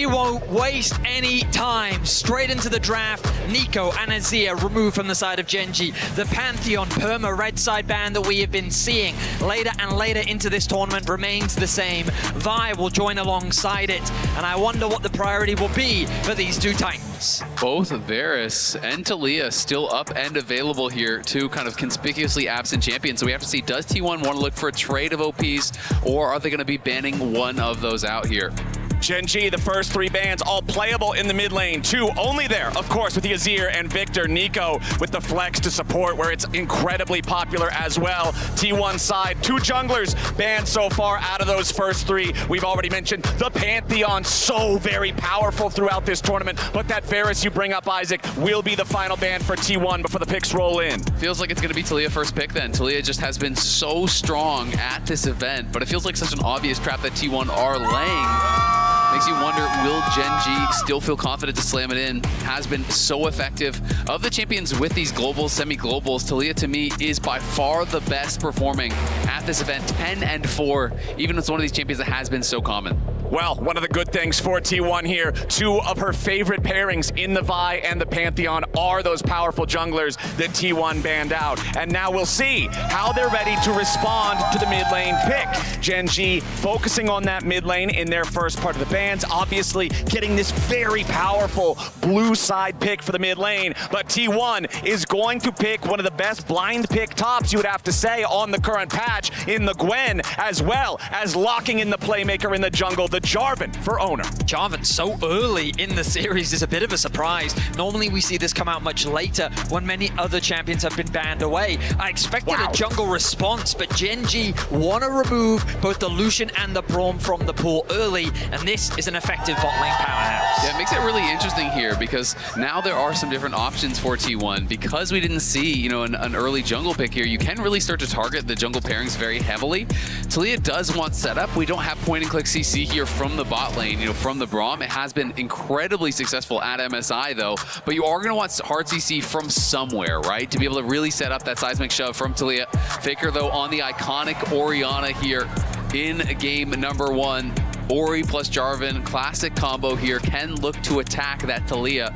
G won't waste any time. Straight into the draft. Nico and Azir removed from the side of Gen G. The Pantheon perma red side ban that we have been seeing later and later into this tournament remains the same. Vi will join alongside it, and I wonder what the priority will be for these two Titans. Both Varus and Taliyah still up and available here, two kind of conspicuously absent champions. So we have to see, does T1 want to look for a trade of OPs, or are they going to be banning one of those out here? Gen G, the first three bans, all playable in the mid lane. Two only there, of course, with the Azir and Victor. Nico with the flex to support, where it's incredibly popular as well. T1 side, two junglers banned so far out of those first three. We've already mentioned the Pantheon, so very powerful throughout this tournament. But that Varus you bring up, Isaac, will be the final ban for T1 before the picks roll in. Feels like it's going to be Taliyah first pick then. Taliyah just has been so strong at this event, but it feels like such an obvious trap that T1 are laying. Makes you wonder, will Gen G still feel confident to slam it in? Has been so effective. Of the champions with these globals, semi-globals, Taliyah to me is by far the best performing at this event, 10-4, even with one of these champions that has been so common. Well, one of the good things for T1 here, two of her favorite pairings in the Vi and the Pantheon are those powerful junglers that T1 banned out. And now we'll see how they're ready to respond to the mid lane pick. Gen G focusing on that mid lane in their first part of the bans, obviously getting this very powerful blue side pick for the mid lane. But T1 is going to pick one of the best blind pick tops, you would have to say, on the current patch in the Gwen, as well as locking in the playmaker in the jungle, the Jarvan for Oner. Jarvan so early in the series is a bit of a surprise. Normally we see this come out much later when many other champions have been banned away. I expected a jungle response, but Gen G want to remove both the Lucian and the Braum from the pool early, and this is an effective bot lane powerhouse. Yeah, it makes it really interesting here because now there are some different options for T1. Because we didn't see, you know, an early jungle pick here, you can really start to target the jungle pairings very heavily. Taliyah does want setup. We don't have point and click CC here from the bot lane, you know, from the Braum. It has been incredibly successful at MSI though, but you are going to want hard CC from somewhere, right? To be able to really set up that seismic shove from Taliyah. Faker though on the iconic Orianna here in game number one. Ori plus Jarvan, classic combo here, can look to attack that Taliyah.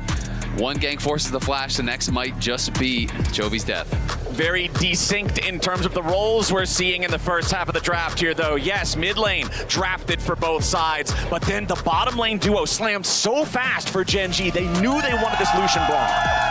One gank forces the flash, the next might just be Jovi's death. Very desynced in terms of the roles we're seeing in the first half of the draft here, though. Yes, mid lane drafted for both sides, but then the bottom lane duo slammed so fast for Gen G. They knew they wanted this Lucian Braum.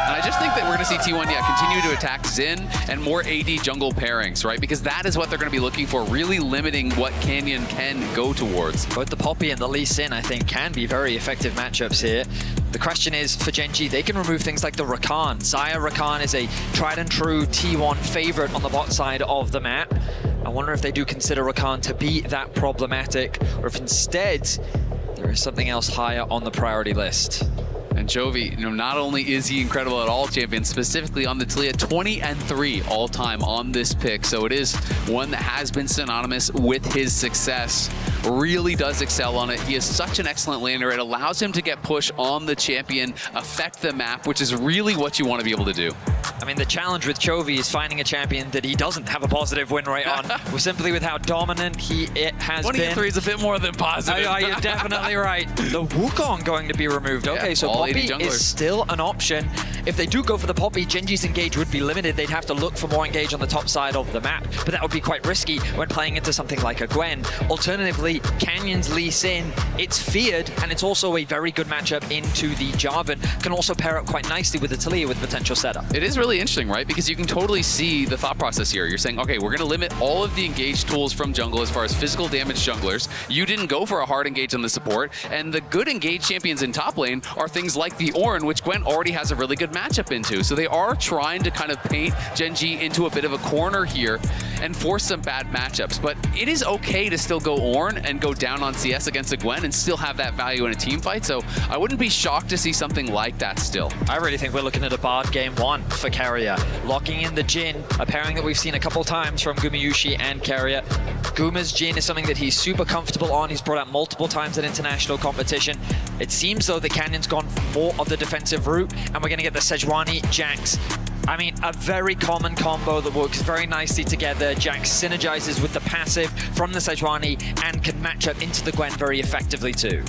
And I just think that we're going to see T1, continue to attack Xin and more AD jungle pairings, right? Because that is what they're going to be looking for, really limiting what Canyon can go towards. Both the Poppy and the Lee Sin, I think, can be very effective matchups here. The question is, for Gen G, they can remove things like the Rakan. Xayah Rakan is a tried and true T1 favorite on the bot side of the map. I wonder if they do consider Rakan to be that problematic, or if instead there is something else higher on the priority list. And Jovi, you know, not only is he incredible at all champions, specifically on the Taliyah, 20-3 all-time on this pick. So it is one that has been synonymous with his success. Really does excel on it. He is such an excellent laner. It allows him to get push on the champion, affect the map, which is really what you want to be able to do. I mean, the challenge with Chovy is finding a champion that he doesn't have a positive win rate on, simply with how dominant he has been. 20-3 is a bit more than positive. You're definitely right. The Wukong going to be removed. Okay, so Poppy is still an option. If they do go for the Poppy, Gen G's engage would be limited. They'd have to look for more engage on the top side of the map, but that would be quite risky when playing into something like a Gwen. Alternatively, Canyon's Lee Sin, it's feared, and it's also a very good matchup into the Jarvan. Can also pair up quite nicely with the Taliyah with potential setup. It is really interesting, right? Because you can totally see the thought process here. You're saying, okay, we're going to limit all of the engage tools from jungle as far as physical damage junglers. You didn't go for a hard engage on the support, and the good engage champions in top lane are things like the Oner, which Gwen already has a really good matchup into. So they are trying to kind of paint Gen G into a bit of a corner here and force some bad matchups. But it is okay to still go Ornn and go down on CS against a Gwen and still have that value in a team fight. So I wouldn't be shocked to see something like that still. I really think we're looking at a Bard game one for Keria. Locking in the Jhin, a pairing that we've seen a couple times from Gumayusi and Keria. Guma's Jhin is something that he's super comfortable on. He's brought out multiple times at international competition. It seems though that Canyon's gone more of the defensive route, and we're going to get the Sejuani Jax. I mean, a very common combo that works very nicely together. Jax synergizes with the passive from the Sejuani and can match up into the Gwen very effectively too.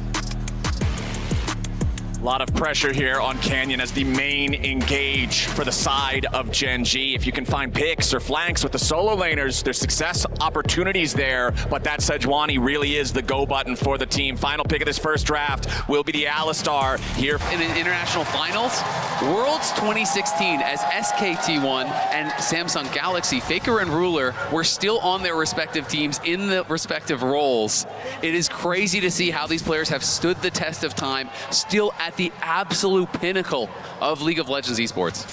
A lot of pressure here on Canyon as the main engage for the side of Gen G. If you can find picks or flanks with the solo laners, there's success opportunities there, but that Sejuani really is the go button for the team. Final pick of this first draft will be the Alistar here. In an international finals, Worlds 2016, as SKT1 and Samsung Galaxy, Faker and Ruler were still on their respective teams in the respective roles. It is crazy to see how these players have stood the test of time, still at the absolute pinnacle of League of Legends esports.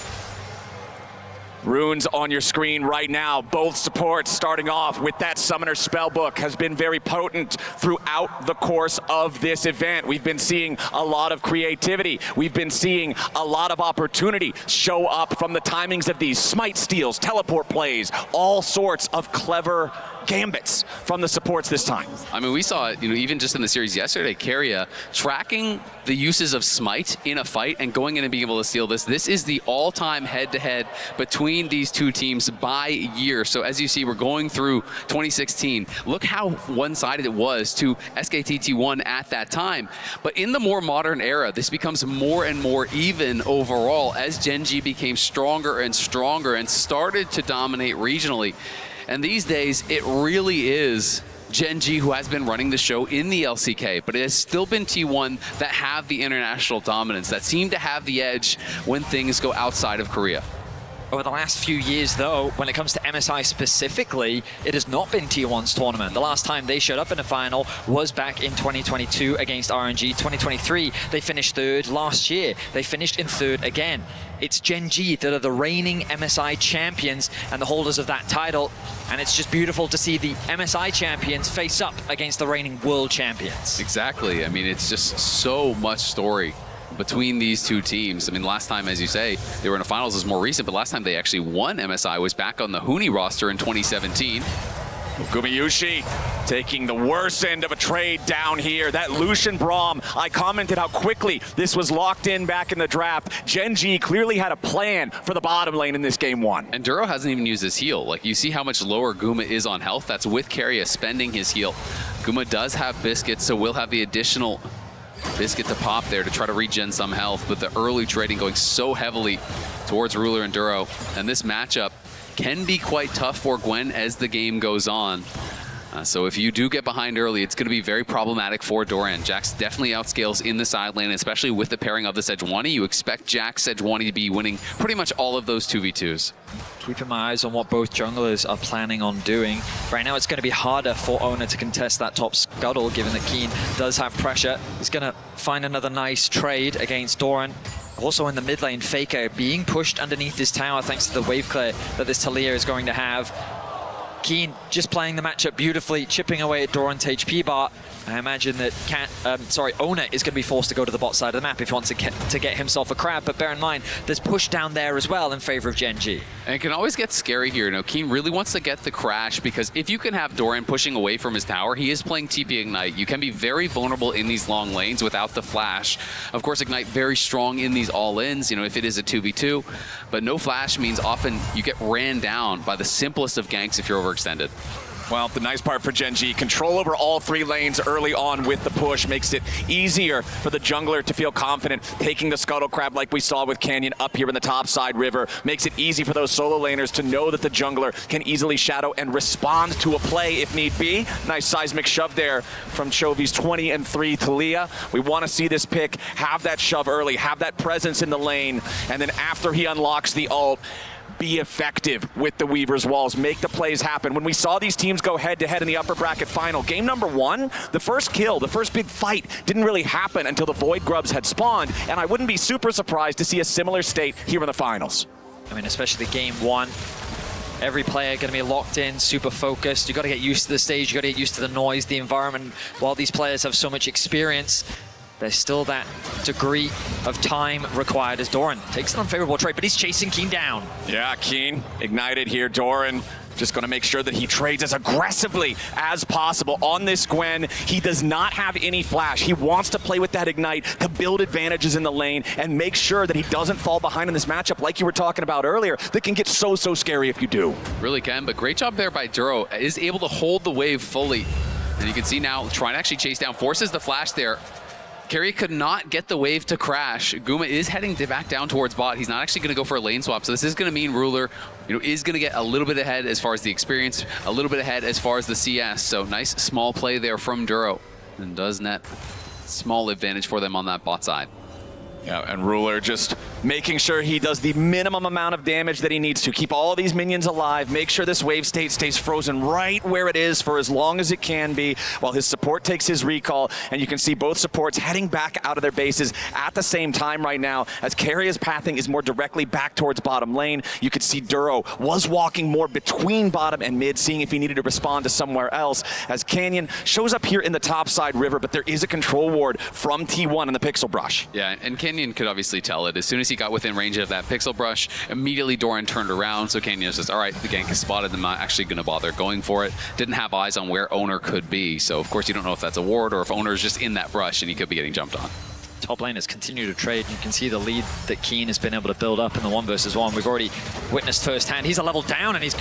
Runes on your screen right now. Both supports starting off with that Summoner Spellbook has been very potent throughout the course of this event. We've been seeing a lot of creativity. We've been seeing a lot of opportunity show up from the timings of these smite steals, teleport plays, all sorts of clever gambits from the supports this time. I mean, we saw it, even just in the series yesterday, Keria tracking the uses of smite in a fight and going in and being able to steal this. This is the all-time head-to-head between these two teams by year. So as you see, we're going through 2016. Look how one-sided it was to SKT1 at that time. But in the more modern era, this becomes more and more even overall as Gen G became stronger and stronger and started to dominate regionally. And these days, it really is Gen G who has been running the show in the LCK, but it has still been T1 that have the international dominance, that seem to have the edge when things go outside of Korea. Over the last few years, though, when it comes to MSI specifically, it has not been T1's tournament. The last time they showed up in a final was back in 2022 against RNG. 2023, they finished third. Last year, they finished in third again. It's Gen G that are the reigning MSI champions and the holders of that title. And it's just beautiful to see the MSI champions face up against the reigning world champions. Exactly. I mean, it's just so much story between these two teams. I mean, last time, as you say, they were in the finals is more recent, but last time they actually won MSI was back on the Huni roster in 2017. Gumayusi taking the worst end of a trade down here. That Lucian Braum, I commented how quickly this was locked in back in the draft. Gen G clearly had a plan for the bottom lane in this game one. And Duro hasn't even used his heal. Like, you see how much lower Guma is on health? That's with Keria spending his heal. Guma does have Biscuit, so we'll have the additional Biscuit to pop there to try to regen some health, but the early trading going so heavily towards Ruler and Duro. And this matchup can be quite tough for Gwen as the game goes on. So if you do get behind early, it's going to be very problematic for Doran. Jax definitely outscales in the side lane, especially with the pairing of the Sejuani. You expect Jax Sejuani to be winning pretty much all of those 2v2s. Keeping my eyes on what both junglers are planning on doing. Right now, it's going to be harder for Oner to contest that top scuttle, given that Keen does have pressure. He's going to find another nice trade against Doran. Also in the mid lane, Faker being pushed underneath this tower thanks to the wave clear that this Talia is going to have. Keen just playing the matchup beautifully, chipping away at Doran's HP bar. I imagine that Oner is going to be forced to go to the bot side of the map if he wants to get himself a crab, but bear in mind, there's push down there as well in favor of Gen G. And it can always get scary here. Keen really wants to get the crash, because if you can have Doran pushing away from his tower, he is playing TP Ignite. You can be very vulnerable in these long lanes without the flash. Of course, Ignite very strong in these all-ins, if it is a 2v2, but no flash means often you get ran down by the simplest of ganks if you're overextended. Well, the nice part for Gen G, control over all three lanes early on with the push makes it easier for the jungler to feel confident. Taking the Scuttle Crab like we saw with Canyon up here in the top side river makes it easy for those solo laners to know that the jungler can easily shadow and respond to a play if need be. Nice seismic shove there from Chovy's 20-3 Talia. We want to see this pick have that shove early, have that presence in the lane, and then after he unlocks the ult, be effective with the Weaver's Walls, make the plays happen. When we saw these teams go head-to-head in the upper bracket final, game number one, the first kill, the first big fight didn't really happen until the Void Grubs had spawned, and I wouldn't be super surprised to see a similar state here in the finals. I mean, especially game one. Every player going to be locked in, super focused. You got to get used to the stage, you got to get used to the noise, the environment. While these players have so much experience, there's still that degree of time required as Doran takes an unfavorable trade, but he's chasing Keen down. Yeah, Keen ignited here. Doran just going to make sure that he trades as aggressively as possible on this Gwen. He does not have any flash. He wants to play with that Ignite to build advantages in the lane and make sure that he doesn't fall behind in this matchup like you were talking about earlier that can get so scary if you do. Really can, but great job there by Duro. Is able to hold the wave fully. And you can see now, trying to actually chase down, forces the flash there. Keria could not get the wave to crash. Guma is heading back down towards bot. He's not actually going to go for a lane swap, so this is going to mean Ruler, is going to get a little bit ahead as far as the experience, a little bit ahead as far as the CS. So nice small play there from Duro, and does net small advantage for them on that bot side. Yeah, and Ruler just making sure he does the minimum amount of damage that he needs to. Keep all of these minions alive, make sure this wave state stays frozen right where it is for as long as it can be, while his support takes his recall, and you can see both supports heading back out of their bases at the same time right now, as Keria's pathing is more directly back towards bottom lane. You could see Duro was walking more between bottom and mid, seeing if he needed to respond to somewhere else, as Canyon shows up here in the top side river, but there is a control ward from T1 in the Pixel Brush. Yeah, and Canyon could obviously tell it. As soon as he got within range of that Pixel Brush, immediately Doran turned around, so Canyon says, all right, the gank is spotted, I'm not actually going to bother going for it. Didn't have eyes on where Oner could be, so of course you don't know if that's a ward or if Oner is just in that brush and he could be getting jumped on. Top laners continue to trade. You can see the lead that Keen has been able to build up in the 1v1. We've already witnessed firsthand. He's a level down and he's...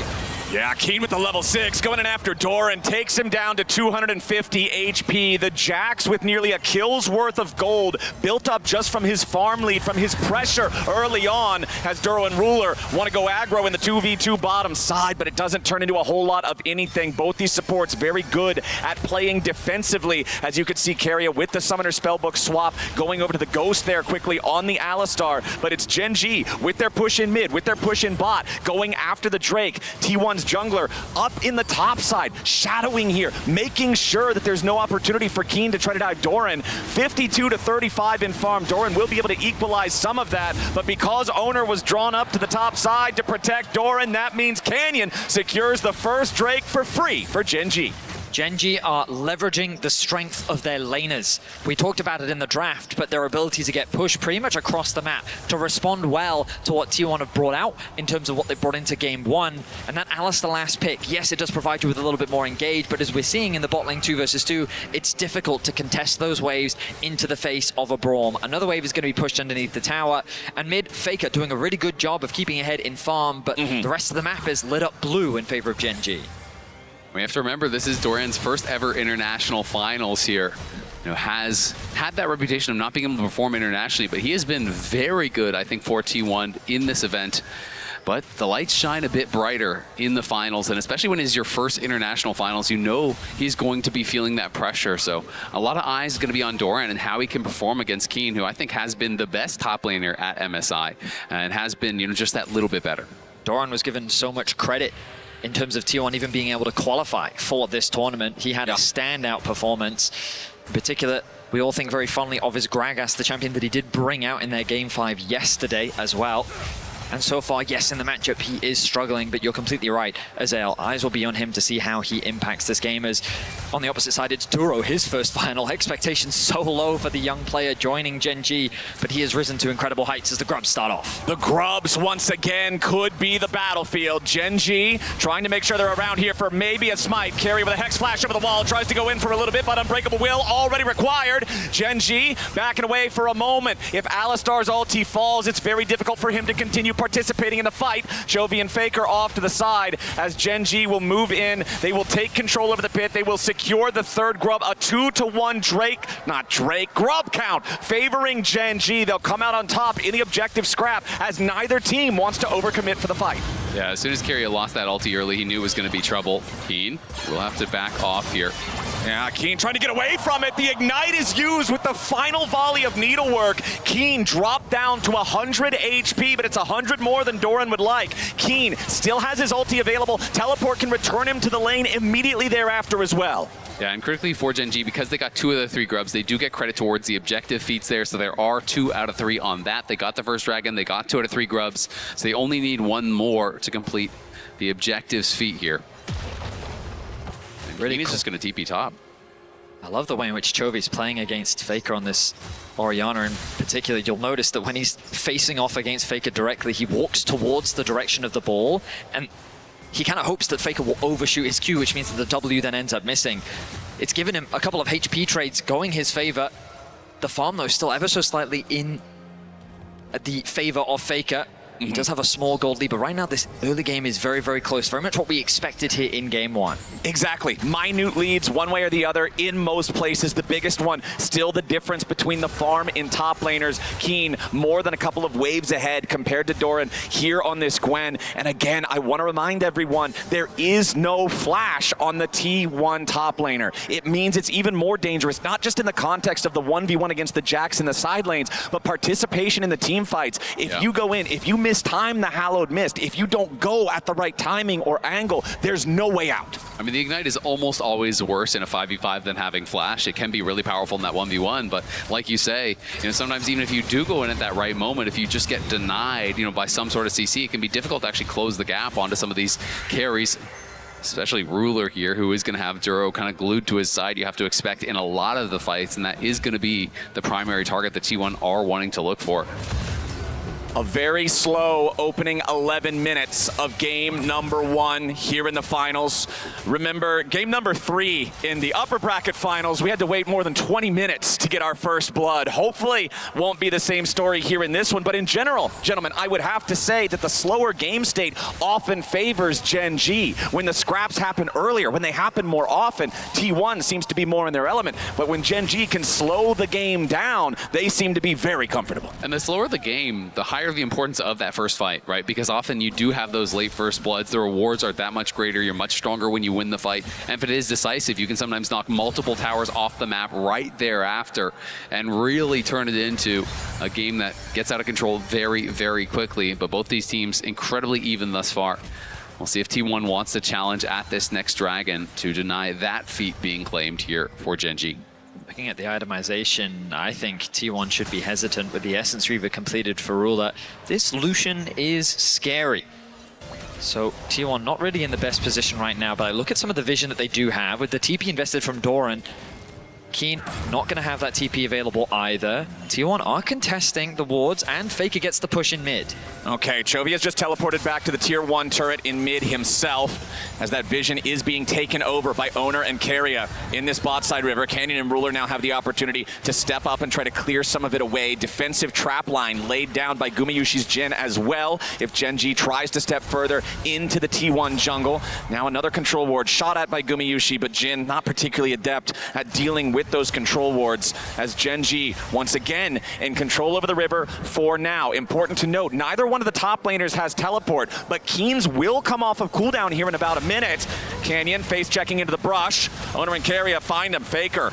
Yeah, Keen with the level 6, going in after Doran, takes him down to 250 HP. The Jax with nearly a kill's worth of gold, built up just from his farm lead, from his pressure early on, as Duro and Ruler want to go aggro in the 2v2 bottom side, but it doesn't turn into a whole lot of anything. Both these supports very good at playing defensively, as you could see Keria with the Summoner Spellbook swap, going over to the Ghost there quickly on the Alistar, but it's Gen G with their push in mid, with their push in bot, going after the Drake. T1's jungler up in the top side, shadowing here, making sure that there's no opportunity for Keen to try to dive Doran. 52 to 35 in farm. Doran will be able to equalize some of that, but because Oner was drawn up to the top side to protect Doran, that means Canyon secures the first Drake for free for Gen G. Gen G are leveraging the strength of their laners. We talked about it in the draft, but their ability to get pushed pretty much across the map, to respond well to what T1 have brought out in terms of what they brought into game 1. And that Alistar last pick, yes, it does provide you with a little bit more engage, but as we're seeing in the bot lane 2 versus 2, it's difficult to contest those waves into the face of a Braum. Another wave is going to be pushed underneath the tower, and mid, Faker doing a really good job of keeping ahead in farm, but the rest of the map is lit up blue in favor of Gen G. We have to remember this is Doran's first ever international finals here. Has had that reputation of not being able to perform internationally, but he has been very good, I think, for T1 in this event. But the lights shine a bit brighter in the finals, and especially when it's your first international finals, he's going to be feeling that pressure. So a lot of eyes going to be on Doran and how he can perform against Keen, who I think has been the best top laner at MSI and has been, just that little bit better. Doran was given so much credit in terms of T1 even being able to qualify for this tournament. He had a standout performance. In particular, we all think very fondly of his Gragas, the champion that he did bring out in their Game 5 yesterday as well. And so far, yes, in the matchup, he is struggling, but you're completely right, Azael. Eyes will be on him to see how he impacts this game, as on the opposite side, it's Duro, his first final. Expectations so low for the young player joining Gen G, but he has risen to incredible heights as the Grubs start off. The Grubs, once again, could be the battlefield. Gen G trying to make sure they're around here for maybe a smite. Keria with a Hex Flash over the wall, tries to go in for a little bit, but Unbreakable Will already required. Gen G backing away for a moment. If Alistar's ulti falls, it's very difficult for him to continue participating in the fight. Chovy and Faker off to the side as Gen G will move in. They will take control of the pit. They will secure the third Grub. A 2-to-1 Grub count favoring Gen G. They'll come out on top in the objective scrap as neither team wants to overcommit for the fight. Yeah, as soon as Keria lost that ulti early, he knew it was going to be trouble. Keen will have to back off here. Yeah, Keen trying to get away from it. The Ignite is used with the final volley of Needlework. Keen dropped down to 100 HP, but it's 100 more than Doran would like. Keen still has his ulti available. Teleport can return him to the lane immediately thereafter as well. Yeah, and critically for Gen G, because they got 2 of the 3 Grubs, they do get credit towards the objective feats there, so there are 2 out of 3 on that. They got the first Dragon, they got 2 out of 3 Grubs, so they only need 1 more to complete the objectives feat here. And really Keen is just going to TP top. I love the way in which Chovy's playing against Faker on this Orianna in particular. You'll notice that when he's facing off against Faker directly, he walks towards the direction of the ball, and he kind of hopes that Faker will overshoot his Q, which means that the W then ends up missing. It's given him a couple of HP trades going his favor. The farm, though, still ever so slightly in the favor of Faker. He does have a small gold lead, but right now this early game is very, very close. Very much what we expected here in game 1. Exactly. Minute leads one way or the other in most places. The biggest one, still the difference between the farm and top laners. Keen more than a couple of waves ahead compared to Doran here on this Gwen. And again, I want to remind everyone, there is no flash on the T1 top laner. It means it's even more dangerous, not just in the context of the 1v1 against the Jacks in the side lanes, but participation in the team fights. If you go in, if you mistime the Hallowed Mist, if you don't go at the right timing or angle, there's no way out. I mean, the Ignite is almost always worse in a 5v5 than having Flash. It can be really powerful in that 1v1, but like you say, sometimes even if you do go in at that right moment, if you just get denied, by some sort of CC, it can be difficult to actually close the gap onto some of these carries. Especially Ruler here, who is going to have Duro kind of glued to his side. You have to expect in a lot of the fights, and that is going to be the primary target that T1 are wanting to look for. A very slow opening 11 minutes of game number 1 here in the finals. Remember, game number 3 in the upper bracket finals, we had to wait more than 20 minutes to get our first blood. Hopefully, won't be the same story here in this one, but in general, gentlemen, I would have to say that the slower game state often favors Gen G. When the scraps happen earlier, when they happen more often, T1 seems to be more in their element, but when Gen G can slow the game down, they seem to be very comfortable. And the slower the game, the higher the importance of that first fight, right? Because often you do have those late first bloods. The rewards are that much greater. You're much stronger when you win the fight. And if it is decisive, you can sometimes knock multiple towers off the map right thereafter and really turn it into a game that gets out of control very, very quickly. But both these teams incredibly even thus far. We'll see if T1 wants to challenge at this next dragon to deny that feat being claimed here for Gen G. Looking at the itemization, I think T1 should be hesitant with the Essence Reaver completed for Ruler. This Lucian is scary. So T1 not really in the best position right now, but I look at some of the vision that they do have with the TP invested from Doran. Keen not going to have that TP available either. T1 are contesting the wards, and Faker gets the push in mid. Okay, Chovy has just teleported back to the tier 1 turret in mid himself, as that vision is being taken over by Oner and Keria in this bot side river. Canyon and Ruler now have the opportunity to step up and try to clear some of it away. Defensive trap line laid down by Gumayushi's Jhin as well, if Gen G tries to step further into the T1 jungle. Now another control ward shot at by Gumayusi, but Jhin not particularly adept at dealing with those control wards, as Gen G once again in control over the river for now. Important to note, neither one of the top laners has teleport, but Keen's will come off of cooldown here in about a minute. Canyon face checking into the brush. Oner and Keria find him. Faker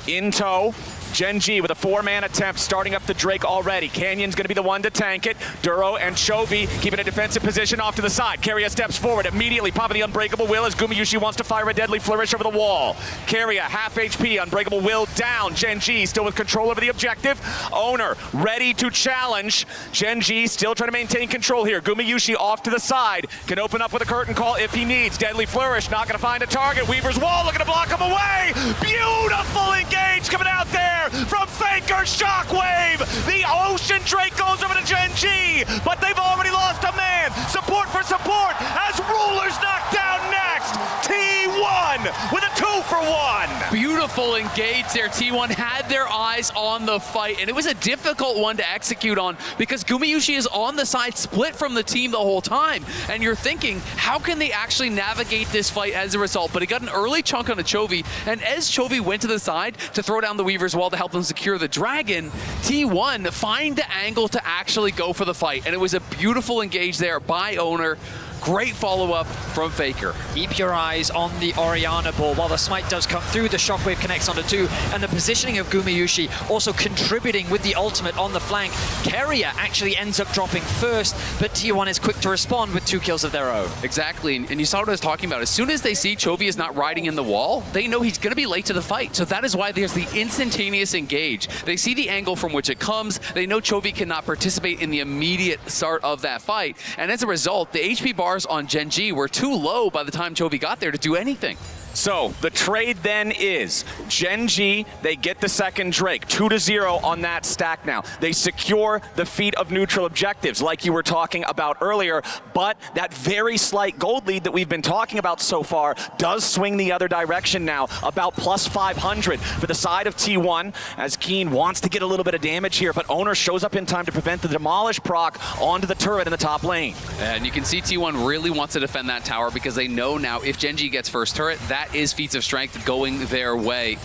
in tow. Gen G with a 4-man attempt, starting up the Drake already. Canyon's going to be the one to tank it. Duro and Chovy keeping a defensive position off to the side. Keria steps forward, immediately popping the Unbreakable Will as Gumayusi wants to fire a deadly flourish over the wall. Keria, half HP, Unbreakable Will down. Gen G still with control over the objective. Oner ready to challenge. Gen G still trying to maintain control here. Gumayusi off to the side. Can open up with a curtain call if he needs. Deadly flourish, not going to find a target. Weaver's wall looking to block him away. Beautiful engage coming out there from Faker. Shockwave. The Ocean Drake goes over to Gen G, but they've already lost a man. Support for support as Ruler's knocked down next. T1 with a 2-for-1. Beautiful engage there. T1 had their eyes on the fight, and it was a difficult one to execute on because Gumayusi is on the side, split from the team the whole time, and you're thinking, how can they actually navigate this fight as a result? But he got an early chunk on a Chovy, and as Chovy went to the side to throw down the Weaver's wall to help them secure the dragon, T1 find the angle to actually go for the fight, and it was a beautiful engage there by Oner. Great follow-up from Faker. Keep your eyes on the Orianna ball while the smite does come through. The shockwave connects onto 2, and the positioning of Gumayusi also contributing with the ultimate on the flank. Keria actually ends up dropping first, but T1 is quick to respond with 2 kills of their own. Exactly, and you saw what I was talking about. As soon as they see Chovy is not riding in the wall, they know he's going to be late to the fight. So that is why there's the instantaneous engage. They see the angle from which it comes. They know Chovy cannot participate in the immediate start of that fight, and as a result, the HP bar on Gen G were too low by the time Chovy got there to do anything. So the trade then is GENG, they get the second Drake, 2-0 on that stack now. They secure the feat of neutral objectives like you were talking about earlier, but that very slight gold lead that we've been talking about so far does swing the other direction now, about plus 500 for the side of T1 as Keen wants to get a little bit of damage here, but Oner shows up in time to prevent the demolish proc onto the turret in the top lane. And you can see T1 really wants to defend that tower because they know now if GENG gets first turret, that is feats of strength going their way.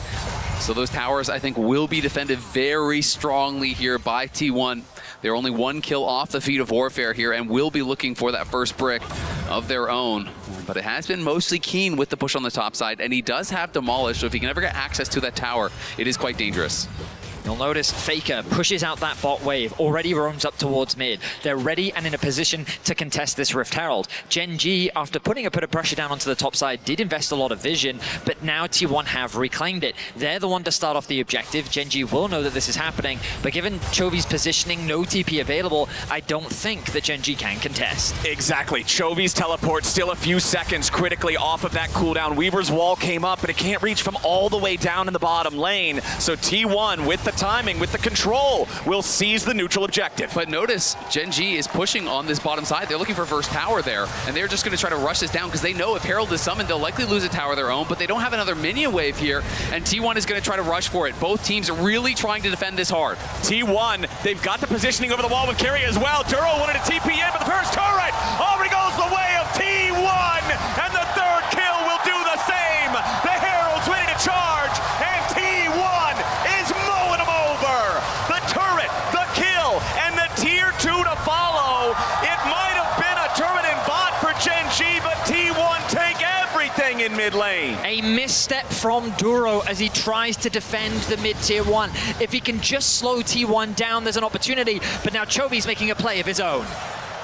So those towers, I think, will be defended very strongly here by T1. They're only one kill off the feat of warfare here and will be looking for that first brick of their own. But it has been mostly Keen with the push on the top side, and he does have demolish, so if he can ever get access to that tower, it is quite dangerous. You'll notice Faker pushes out that bot wave, already roams up towards mid. They're ready and in a position to contest this Rift Herald. GENG, after putting a bit of pressure down onto the top side, did invest a lot of vision, but now T1 have reclaimed it. They're the one to start off the objective. GENG will know that this is happening, but given Chovy's positioning, no TP available, I don't think that GENG can contest. Exactly. Chovy's teleport still a few seconds critically off of that cooldown. Weaver's wall came up, but it can't reach from all the way down in the bottom lane. So T1 with the timing, with the control, will seize the neutral objective. But notice GENG is pushing on this bottom side. They're looking for first tower there, and they're just going to try to rush this down because they know if Herald is summoned, they'll likely lose a tower of their own, but they don't have another minion wave here, and T1 is going to try to rush for it. Both teams are really trying to defend this hard. T1, they've got the positioning over the wall with Keria as well. Duro wanted to TP in, but the first turret already goes the way of T1, and the third kill will do the same. The Herald's ready to charge, and T1 is mowing them over. The turret, the kill, and the tier 2 to follow. It might have been a turret and bot for GENG, but T1 take everything in mid lane. A misstep from Duro as he tries to defend the mid-tier 1. If he can just slow T1 down, there's an opportunity, but now Chovy's making a play of his own.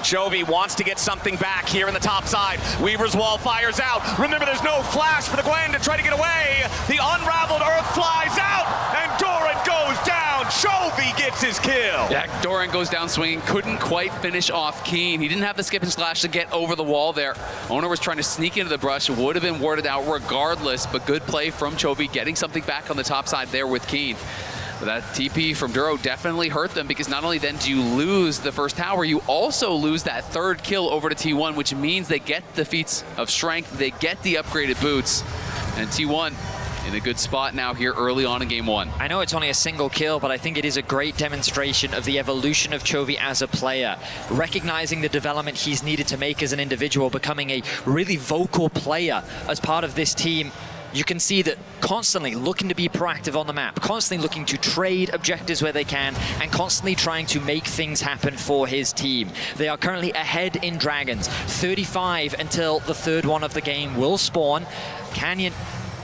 Chovy wants to get something back here in the top side. Weaver's wall fires out. Remember, there's no flash for the Gwen to try to get away. The unraveled earth flies out, and Doran goes down. Chovy gets his kill. Yeah, Doran goes down swinging, couldn't quite finish off Keen. He didn't have the skip and slash to get over the wall there. Oner was trying to sneak into the brush, would have been warded out regardless, but good play from Chovy, getting something back on the top side there with Keen. But that TP from Duro definitely hurt them because not only then do you lose the first tower, you also lose that third kill over to T1, which means they get the feats of strength, they get the upgraded boots, and T1 in a good spot now here early on in game 1. I know it's only a single kill, but I think it is a great demonstration of the evolution of Chovy as a player, recognizing the development he's needed to make as an individual, becoming a really vocal player as part of this team. You can see that constantly looking to be proactive on the map, constantly looking to trade objectives where they can, and constantly trying to make things happen for his team. They are currently ahead in Dragons, 35 until the third one of the game will spawn. Canyon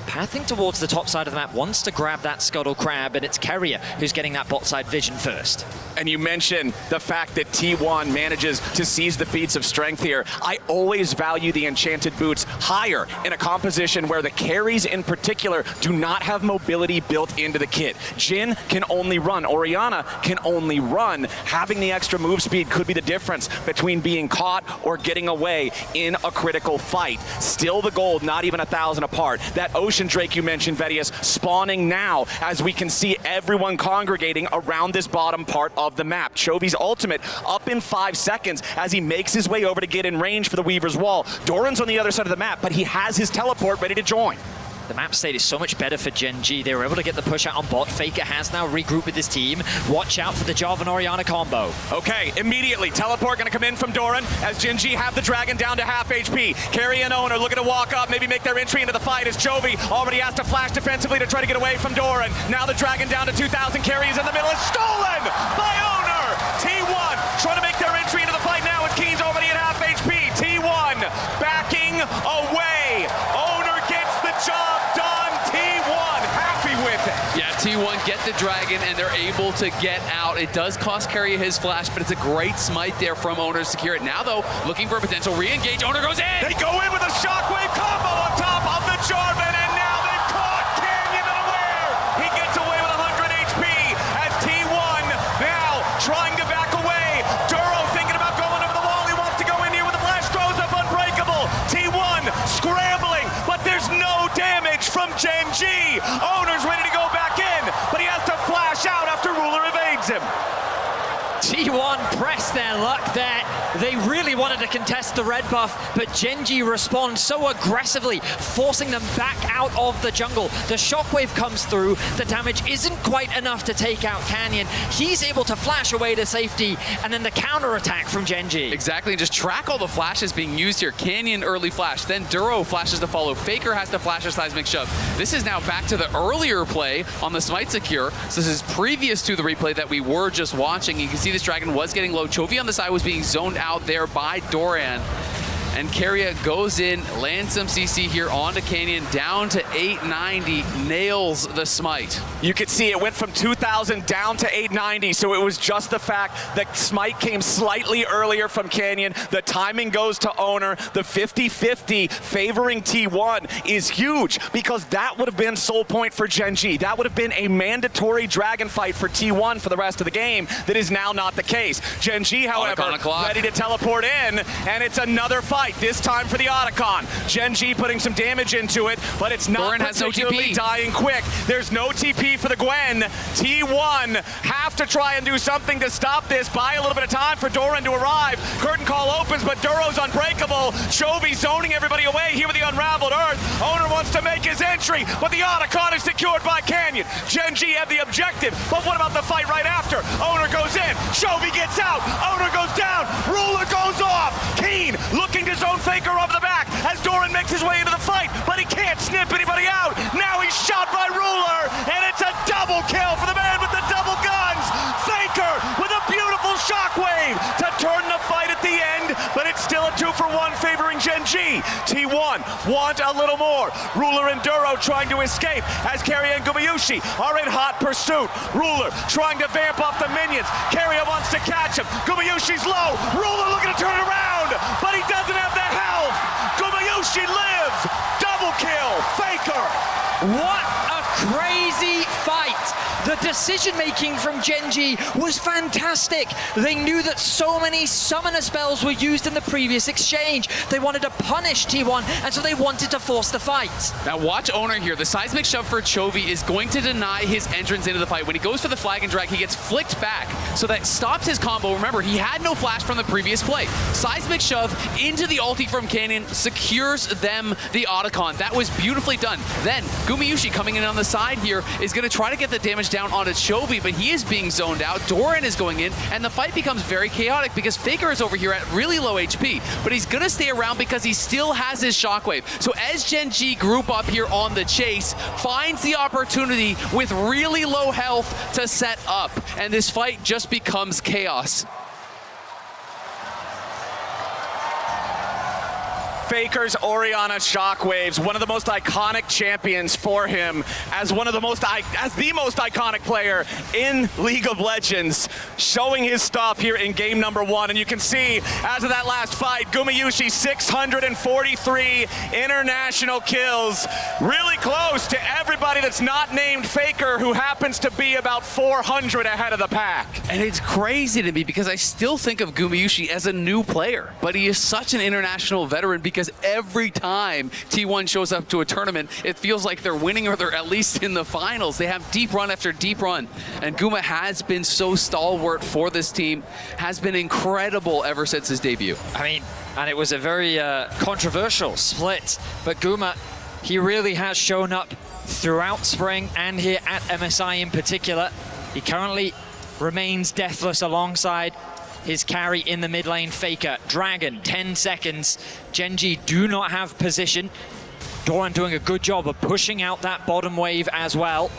pathing towards the top side of the map, wants to grab that Scuttle Crab, and it's Keria who's getting that bot side vision first. And you mentioned the fact that T1 manages to seize the feats of strength here. I always value the enchanted boots higher in a composition where the carries in particular do not have mobility built into the kit. Jhin can only run, Orianna can only run. Having the extra move speed could be the difference between being caught or getting away in a critical fight. Still the gold, not even 1,000 apart. That Ocean Drake you mentioned, Vedius, spawning now as we can see everyone congregating around this bottom part of the map. Chovy's ultimate up in 5 seconds as he makes his way over to get in range for the Weaver's wall. Doran's on the other side of the map, but he has his teleport ready to join. The map state is so much better for GENG. They were able to get the push out on bot. Faker has now regrouped with his team. Watch out for the Jarvan Orianna combo. Okay, immediately, teleport gonna come in from Doran as GENG have the dragon down to half HP. Keria and Oner looking to walk up, maybe make their entry into the fight as Chovy already has to flash defensively to try to get away from Doran. Now the dragon down to 2,000, Keria's in the middle, it's stolen by Oner! T1 trying to make their entry into the fight now as Keen's already at half HP. T1 backing away. Oner gets the job done. T1 happy with it. Yeah, T1 get the dragon and they're able to get out. It does cost Keria his flash, but it's a great smite there from Oner to secure it. Now though, looking for a potential re-engage. Oner goes in! They go in with a shockwave combo on top of the Jarvan, and now they've caught Canyon unaware. He gets away with 100 HP as T1 now trying to back away. Duro thinking about going over the wall. He wants to go in here with the flash, throws up unbreakable. T1 scrambling, but there's no damage. T1 pressed their luck there. They really wanted to contest the red buff, but Gen.G responds so aggressively, forcing them back out of the jungle. The shockwave comes through. The damage isn't quite enough to take out Canyon. He's able to flash away to safety, and then the counterattack from Gen.G. Exactly, just track all the flashes being used here. Canyon early flash, then Duro flashes to follow. Faker has to flash a seismic shove. This is now back to the earlier play on the Smite Secure. So this is previous to the replay that we were just watching. You can see this dragon was getting low. Chovy on the side was being zoned out there by Doran. And Keria goes in, lands some CC here onto Canyon, down to 890, nails the smite. You could see it went from 2,000 down to 890, so it was just the fact that smite came slightly earlier from Canyon. The timing goes to Oner. The 50-50 favoring T1 is huge, because that would have been soul point for Gen.G. That would have been a mandatory dragon fight for T1 for the rest of the game. That is now not the case. Gen.G, however, ready to teleport in, and it's another fight. This time for the Otacon. Gen.G putting some damage into it, but it's not Doran particularly dying quick. There's no TP for the Gwen. T1 have to try and do something to stop this. Buy a little bit of time for Doran to arrive. Curtain call opens, but Duro's unbreakable. Chovy zoning everybody away here with the Unraveled Earth. Oner wants to make his entry, but the Otacon is secured by Canyon. Gen.G have the objective, but what about the fight right after? Oner goes in, Chovy gets out, Oner goes down, Ruler goes off. Keen looking to zone Faker off the back as Doran makes his way into the fight, but he can't snip anybody out. Now he's shot by Ruler, and it's a double kill for the man with the double guns. Faker with a beautiful shockwave to turn the fight at the end, but it's still a 2-for-1 favoring Gen.G. T1 want a little more. Ruler and Duro trying to escape as Keria and Gumayusi are in hot pursuit. Ruler trying to vamp off the minions. Keria wants to catch him. Gumayusi's low. Ruler looking to turn it around, but he doesn't have the health. Gumayusi lives. Double kill. Faker. What a crazy fight. The decision-making from Gen.G was fantastic. They knew that so many summoner spells were used in the previous exchange. They wanted to punish T1, and so they wanted to force the fight. Now watch Oner here. The seismic shove for Chovy is going to deny his entrance into the fight. When he goes for the flag and drag, he gets flicked back. So that stops his combo. Remember, he had no flash from the previous play. Seismic shove into the ulti from Canyon secures them the Otacon. That was beautifully done. Then Gumayusi coming in on the side here is going to try to get the damage down onto Chovy, but he is being zoned out. Doran is going in, and the fight becomes very chaotic because Faker is over here at really low HP, but he's going to stay around because he still has his shockwave. So as Gen.G group up here on the chase, finds the opportunity with really low health to set up, and this fight just becomes chaos. Faker's Orianna Shockwaves, one of the most iconic champions for him, as the most iconic player in League of Legends, showing his stuff here in game number 1. And you can see, as of that last fight, Gumayusi 643 international kills, really close to everybody that's not named Faker, who happens to be about 400 ahead of the pack. And it's crazy to me because I still think of Gumayusi as a new player, but he is such an international veteran because every time T1 shows up to a tournament, it feels like they're winning or they're at least in the finals. They have deep run after deep run, and Guma has been so stalwart for this team, has been incredible ever since his debut. I mean, and it was a very controversial split, but Guma, he really has shown up throughout spring and here at MSI in particular. He currently remains deathless alongside his carry in the mid lane, Faker. Dragon, 10 seconds. Gen.G do not have position. Doran doing a good job of pushing out that bottom wave as well.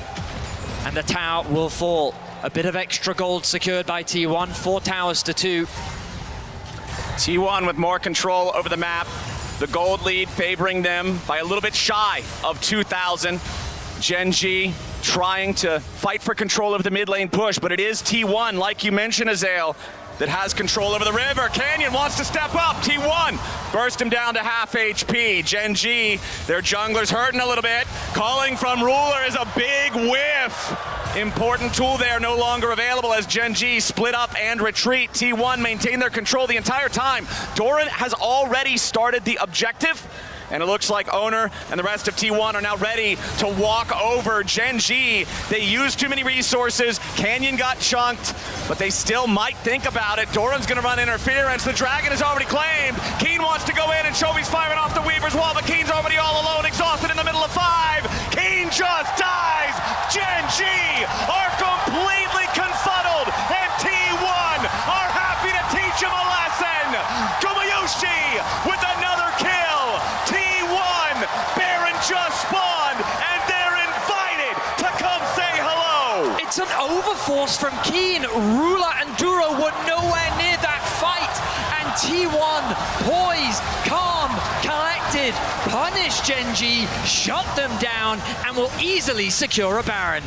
And the tower will fall. A bit of extra gold secured by T1, 4 towers to 2. T1 with more control over the map. The gold lead favoring them by a little bit shy of 2,000. Gen.G trying to fight for control of the mid lane push, but it is T1, like you mentioned, Azael, that has control over the river. Canyon wants to step up. T1 burst him down to half HP. Gen.G, their jungler's hurting a little bit. Calling from Ruler is a big whiff. Important tool there, no longer available as Gen.G split up and retreat. T1 maintain their control the entire time. Doran has already started the objective, And it looks like Oner and the rest of T1 are now ready to walk over GenG. They used too many resources. Canyon got chunked, but they still might think about it. Doran's gonna run interference. The Dragon is already claimed. Keen wants to go in, and Chovy's firing off the Weaver's wall, but Keen's already all alone, exhausted in the middle of 5. Keen just dies. GenG are completely confuddled, and T1 are happy to teach him a lesson. Gumayusi with another kill. T1, Baron just spawned, and they're invited to come say hello. It's an overforce from Keen. Ruler and Duro were nowhere near that fight. And T1, poised, calm, collected, punish GenG, shut them down, and will easily secure a Baron.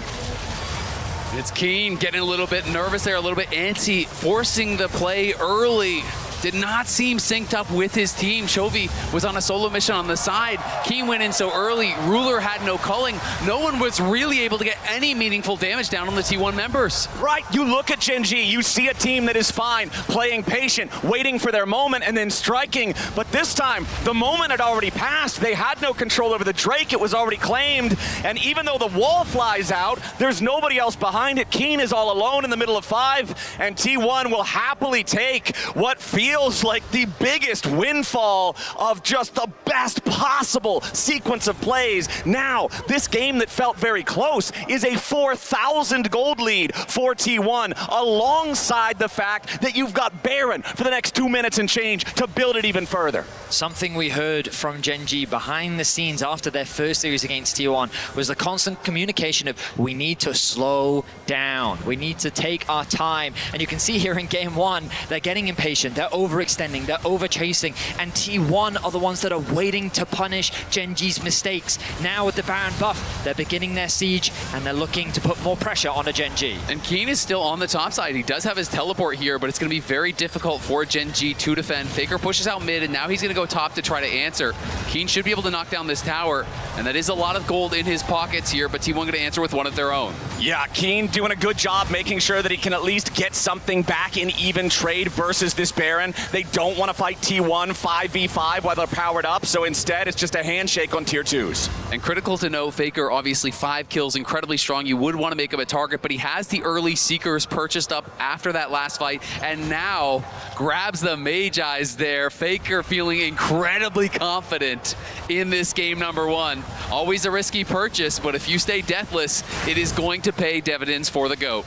It's Keen getting a little bit nervous there, a little bit antsy, forcing the play early. Did not seem synced up with his team. Chovy was on a solo mission on the side. Keen went in so early. Ruler had no culling. No one was really able to get any meaningful damage down on the T1 members. Right, you look at GenG, you see a team that is fine, playing patient, waiting for their moment and then striking. But this time, the moment had already passed. They had no control over the Drake. It was already claimed. And even though the wall flies out, there's nobody else behind it. Keen is all alone in the middle of 5, and T1 will happily take what feels like the biggest windfall of just the best possible sequence of plays. Now, this game that felt very close is a 4,000 gold lead for T1, alongside the fact that you've got Baron for the next 2 minutes and change to build it even further. Something we heard from GenG behind the scenes after their first series against T1 was the constant communication of, we need to slow down, we need to take our time. And you can see here in game 1, they're getting impatient, they're overextending, they're over-chasing, and T1 are the ones that are waiting to punish GenG's mistakes. Now with the Baron buff, they're beginning their siege, and they're looking to put more pressure on a GenG. And Keen is still on the top side. He does have his teleport here, but it's going to be very difficult for GenG to defend. Faker pushes out mid, and now he's going to go top to try to answer. Keen should be able to knock down this tower, and that is a lot of gold in his pockets here, but T1 going to answer with one of their own. Yeah, Keen doing a good job making sure that he can at least get something back in even trade versus this Baron. They don't want to fight T1 5v5 while they're powered up, so instead it's just a handshake on tier 2s. And critical to know, Faker, obviously 5 kills, incredibly strong. You would want to make him a target, but he has the early Seekers purchased up after that last fight, and now grabs the Mage Eyes there. Faker feeling incredibly confident in this game number 1. Always a risky purchase, but if you stay deathless, it is going to pay dividends for the GOAT.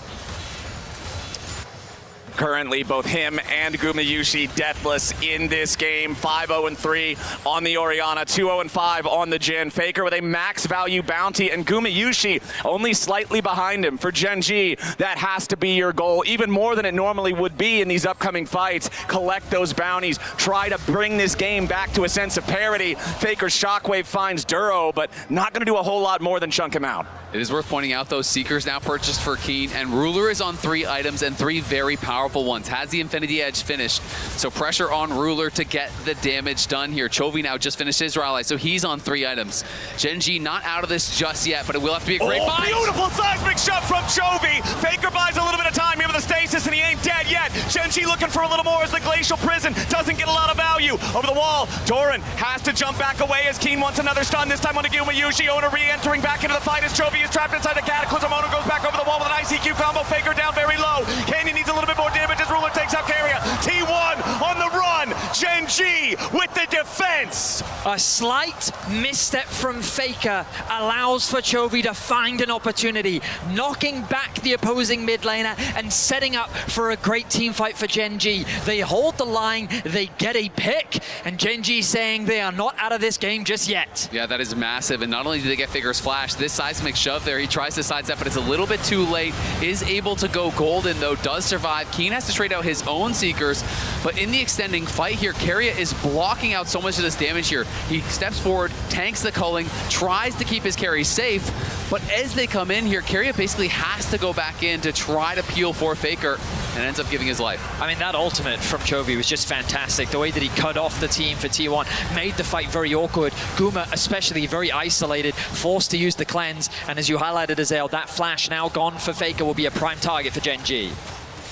Currently, both him and Gumayusi deathless in this game. 5-0-3 on the Orianna, 2-0-5 on the Jhin. Faker with a max value bounty, and Gumayusi only slightly behind him. For GenG, that has to be your goal, even more than it normally would be in these upcoming fights. Collect those bounties, try to bring this game back to a sense of parity. Faker's Shockwave finds Duro, but not going to do a whole lot more than chunk him out. It is worth pointing out, those Seekers now purchased for Keen, and Ruler is on 3 items and 3 very powerful ones. Has the Infinity Edge finished, so pressure on Ruler to get the damage done here. Chovy now just finished his ally, so he's on 3 items. GenG not out of this just yet, but it will have to be a great fight. Beautiful seismic shove from Chovy. Faker buys a little bit of time here with the stasis, and he ain't dead yet. GenG looking for a little more as the Glacial Prison doesn't get a lot of value. Over the wall, Doran has to jump back away as Keen wants another stun, this time on the Gumayusi. Oner re-entering back into the fight as Chovy is trapped inside the Cataclysm. Oner goes back over the wall with an ICQ combo. Faker down very low. Canyon needs a little bit more damage as Ruler takes out Keria. T1 on the run. GenG with the defense. A slight misstep from Faker allows for Chovy to find an opportunity, knocking back the opposing mid laner and setting up for a great team fight for GenG. They hold the line, they get a pick, and GenG saying they are not out of this game just yet. Yeah, that is massive, and not only do they get Faker's flash, this seismic shove there, he tries to sidestep, but it's a little bit too late. Is able to go golden, though, does survive. Keen has to trade out his own Seekers, but in the extending fight here, Keria is blocking out so much of this damage here. He steps forward, tanks the culling, tries to keep his carry safe, but as they come in here, Keria basically has to go back in to try to peel for Faker, and ends up giving his life. I mean, that ultimate from Chovy was just fantastic. The way that he cut off the team for T1 made the fight very awkward. Guma especially very isolated, forced to use the cleanse, and as you highlighted, Azael, that flash now gone for Faker will be a prime target for GenG.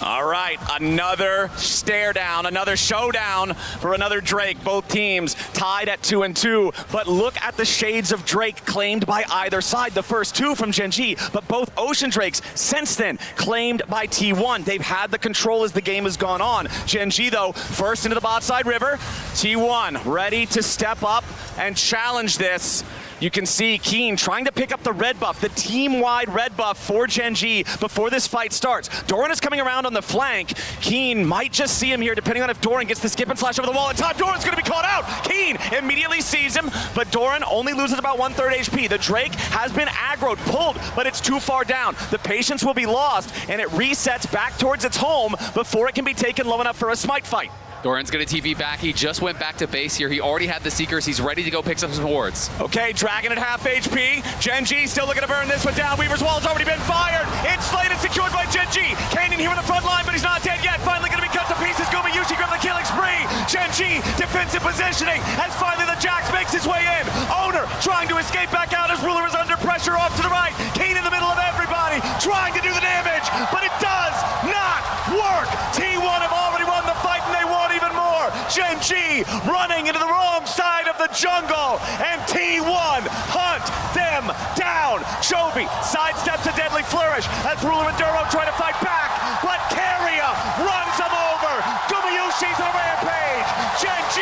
All right, another stare down, another showdown for another Drake. Both teams tied at 2-2, but look at the shades of Drake claimed by either side. The first two from GENG, but both Ocean Drakes since then claimed by T1. They've had the control as the game has gone on. GENG though, first into the bot side river. T1 ready to step up and challenge this. You can see Keen trying to pick up the red buff, the team-wide red buff for GENG before this fight starts. Doran is coming around on the flank. Keen might just see him here, depending on if Doran gets the skip and slash over the wall in time. Doran's going to be caught out. Keen immediately sees him, but Doran only loses about 1/3 HP. The Drake has been aggroed, pulled, but it's too far down. The patience will be lost, and it resets back towards its home before it can be taken low enough for a smite fight. Doran's going to TP back. He just went back to base here. He already had the Seekers. He's ready to go pick up some wards. Okay, Dragon at half HP. GENG still looking to burn this one down. Weaver's wall's already been fired. It's slated, secured by GENG. Canyon here in the front line, but he's not dead yet. Finally going to be cut to pieces. Gumayusi grab the killing spree. GENG defensive positioning as finally the Jax makes his way in. Oner trying to escape back out as Ruler is under pressure off to the right. Keen in the middle of everybody, trying to do the damage, but it does not work. T1 have already won the fight, and they want even more. GENG running into the wrong side of the jungle, and T1 hunt them down. Chovy sidesteps a deadly flourish as Ruler and Duro try to fight back, but Keria runs them over. Gumayusi's on a rampage. GENG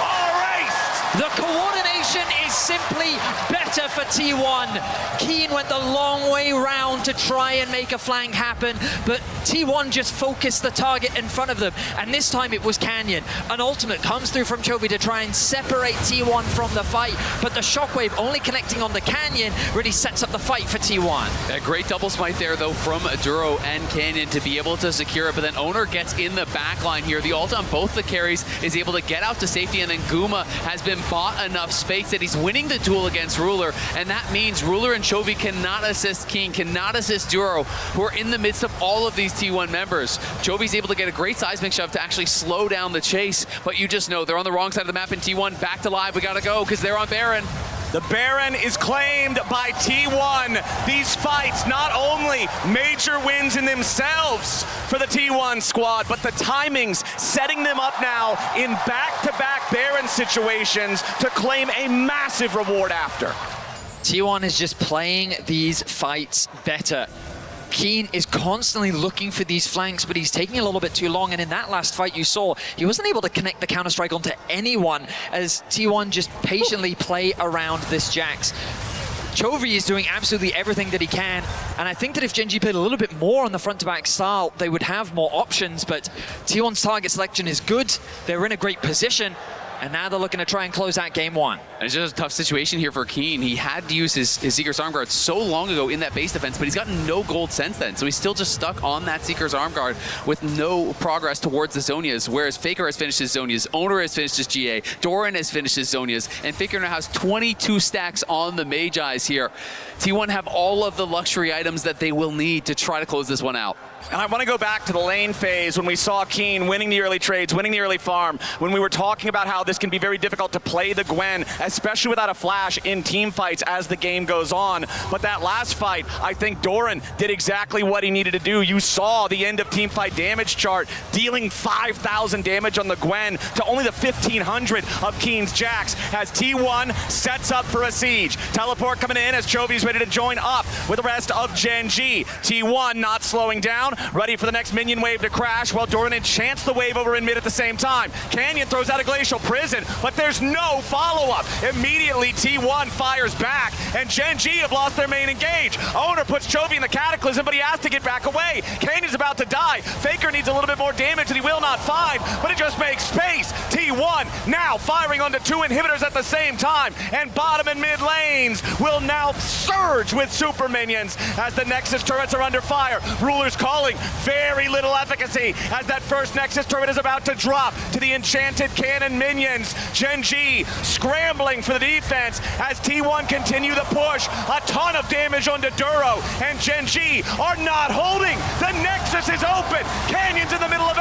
are aced. The coordination is simply better for T1. Keen went the long way round to try and make a flank happen, but T1 just focused the target in front of them, and this time it was Canyon. An ultimate comes through from Chovy to try and separate T1 from the fight, but the shockwave only connecting on the Canyon really sets up the fight for T1. A great double smite there, though, from Duro and Canyon to be able to secure it, but then Oner gets in the back line here. The ult on both the carries is able to get out to safety, and then Guma has been bought enough space that he's winning the duel against Ruler, and that means Ruler and Chovy cannot assist Keen, cannot assist Duro, who are in the midst of all of these T1 members. Chovy's able to get a great seismic shove to actually slow down the chase, but you just know they're on the wrong side of the map in T1. Back to live, we gotta go, because they're on Baron. The Baron is claimed by T1. These fights not only major wins in themselves for the T1 squad, but the timings setting them up now in back-to-back Baron situations to claim a massive reward after. T1 is just playing these fights better. Keen is constantly looking for these flanks, but he's taking a little bit too long, and in that last fight you saw, he wasn't able to connect the counter-strike onto anyone as T1 just patiently play around this Jax. Chovy is doing absolutely everything that he can, and I think that if GENG played a little bit more on the front-to-back style, they would have more options, but T1's target selection is good, they're in a great position, and now they're looking to try and close out game one. And it's just a tough situation here for Keen. He had to use his Seeker's Arm Guard so long ago in that base defense, but he's gotten no gold since then. So he's still just stuck on that Seeker's Arm Guard with no progress towards the Zonias, whereas Faker has finished his Zonias, Oner has finished his GA, Doran has finished his Zonias, and Faker now has 22 stacks on the Magi's here. T1 have all of the luxury items that they will need to try to close this one out. And I want to go back to the lane phase when we saw Keen winning the early trades, winning the early farm, when we were talking about how this can be very difficult to play the Gwen, especially without a flash in team fights as the game goes on. But that last fight, I think Doran did exactly what he needed to do. You saw the end of team fight damage chart, dealing 5,000 damage on the Gwen to only the 1,500 of Keen's Jax as T1 sets up for a siege. Teleport coming in as Chovy's ready to join up with the rest of GENG. T1 not slowing down, ready for the next minion wave to crash while Doran enchants the wave over in mid at the same time. Canyon throws out a Glacial Prison, but there's no follow-up. Immediately T1 fires back, and GENG have lost their main engage. Oner puts Chovy in the Cataclysm, but he has to get back away. Canyon's about to die. Faker needs a little bit more damage that he will not find, but it just makes space. T1 now firing onto two inhibitors at the same time, and bottom and mid lanes will now surge with super minions as the Nexus turrets are under fire. Ruler's calling, very little efficacy as that first Nexus turret is about to drop to the enchanted cannon minions. GENG scrambling for the defense as T1 continue the push. A ton of damage onto Duro, and GENG are not holding. The Nexus is open. Canyon's in the middle of